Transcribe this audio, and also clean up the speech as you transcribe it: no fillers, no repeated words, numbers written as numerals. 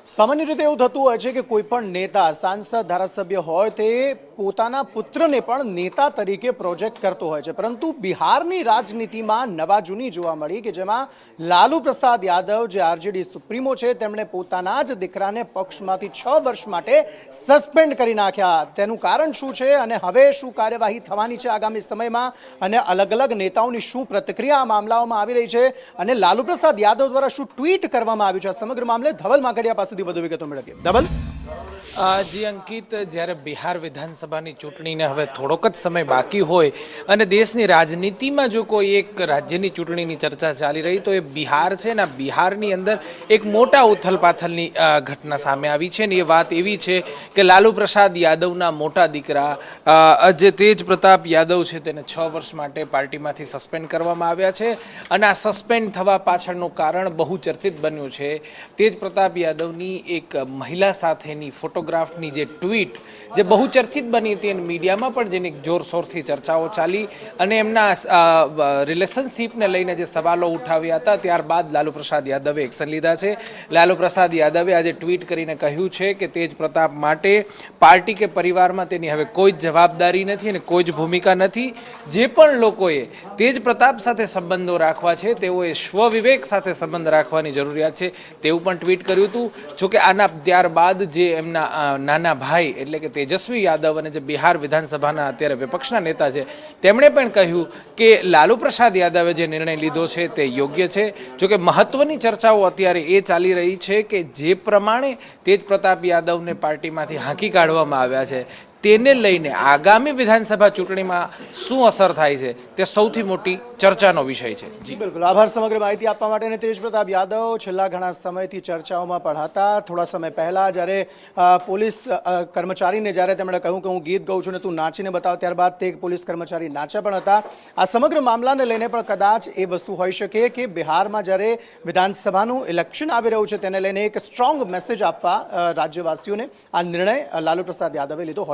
સામાન્ય રીતે એવું થતું હોય છે કે કોઈ પણ નેતા સાંસદ ધારાસભ્ય હોય તે પોતાના પુત્રને પણ નેતા તરીકે પ્રોજેક્ટ કરતો હોય છે, પરંતુ બિહારની રાજનીતિમાં નવા જૂની જોવા મળી કે જેમાં લાલુ પ્રસાદ યાદવ જે આરજેડી સુપ્રીમો છે તેમણે પોતાના જ દીકરાને પક્ષમાંથી 6 વર્ષ માટે સસ્પેન્ડ કરી નાખ્યા। તેનું કારણ શું છે અને હવે શું કાર્યવાહી થવાની છે આગામી સમયમાં અને અલગ અલગ નેતાઓની શું પ્રતિક્રિયા આ મામલાઓમાં આવી રહી છે અને લાલુ પ્રસાદ યાદવ દ્વારા શું ટ્વીટ કરવામાં આવ્યું છે, આ સમગ્ર મામલે ધવલ માકડિયા પાસે વધુ વિગતો મેળવીએ। ધવલ, જી અંકિત, જ્યારે બિહાર વિધાનસભાની ચૂંટણીને હવે થોડોક જ સમય બાકી હોય અને દેશની રાજનીતિમાં જો કોઈ એક રાજ્યની ચૂંટણીની ચર્ચા ચાલી રહી તો એ બિહાર છે ને। બિહારની અંદર એક મોટા ઉથલપાથલની ઘટના સામે આવી છે ને એ વાત એવી છે કે લાલુ પ્રસાદ યાદવના મોટા દીકરા જે તેજ પ્રતાપ યાદવ છે તેને 6 વર્ષ માટે પાર્ટીમાંથી સસ્પેન્ડ કરવામાં આવ્યા છે અને આ સસ્પેન્ડ થવા પાછળનું કારણ બહુ ચર્ચિત બન્યું છે। તેજ પ્રતાપ યાદવની એક મહિલા સાથેની ફોટોગ્રાફની જે ટ્વીટ જે બહુ ચર્ચિત બની હતી અને મીડિયામાં પણ જેની જોરશોરથી ચર્ચાઓ ચાલી અને એમના રિલેશનશિપને લઈને જે સવાલો ઉઠાવ્યા હતા ત્યારબાદ લાલુ પ્રસાદ યાદવે એક્શન લીધા છે। લાલુ પ્રસાદ યાદવે આજે ટ્વીટ કરીને કહ્યું છે કે તેજ પ્રતાપ માટે પાર્ટી કે પરિવારમાં તેની હવે કોઈ જ જવાબદારી નથી અને કોઈ જ ભૂમિકા નથી। જે પણ લોકોએ તેજ પ્રતાપ સાથે સંબંધો રાખવા છે તેઓએ સ્વવિવેક સાથે સંબંધ રાખવાની જરૂરિયાત છે તેવું પણ ટ્વીટ કર્યું હતું। જોકે આના ત્યારબાદ જે એમના નાના ભાઈ એટલે કે તેજસ્વી યાદવ અને જે બિહાર વિધાનસભાના અત્યારે વિપક્ષના નેતા છે તેમણે પણ કહ્યું કે લાલુ પ્રસાદ યાદવે જે નિર્ણય લીધો છે તે યોગ્ય છે। જોકે મહત્વની ચર્ચાઓ અત્યારે એ ચાલી રહી છે કે જે પ્રમાણે તેજ પ્રતાપ યાદવને પાર્ટીમાંથી હાંકી કાઢવામાં આવ્યા છે તેને લઈને આગામી વિધાનસભા ચૂંટણીમાં શું અસર થાય છે તે સૌથી મોટી ચર્ચાનો વિષય છે। જી બિલકુલ, આભાર સમગ્ર માહિતી આપવા માટે। અને તેજ પ્રતાપ યાદવ છેલ્લા ઘણા સમયથી ચર્ચાઓમાં પણ હતા। થોડા સમય પહેલાં જ્યારે પોલીસ કર્મચારીને જ્યારે તેમણે કહ્યું કે હું ગીત ગાઉં છું ને તું નાચીને બતાવ, ત્યારબાદ તે પોલીસ કર્મચારી નાચ્યા પણ હતા। આ સમગ્ર મામલાને લઈને પણ કદાચ એ વસ્તુ હોઈ શકે કે બિહારમાં જ્યારે વિધાનસભાનું ઇલેક્શન આવી રહ્યું છે તેને લઈને એક સ્ટ્રોંગ મેસેજ આપવા રાજ્યવાસીઓને આ નિર્ણય લાલુ પ્રસાદ યાદવે લીધો હોય।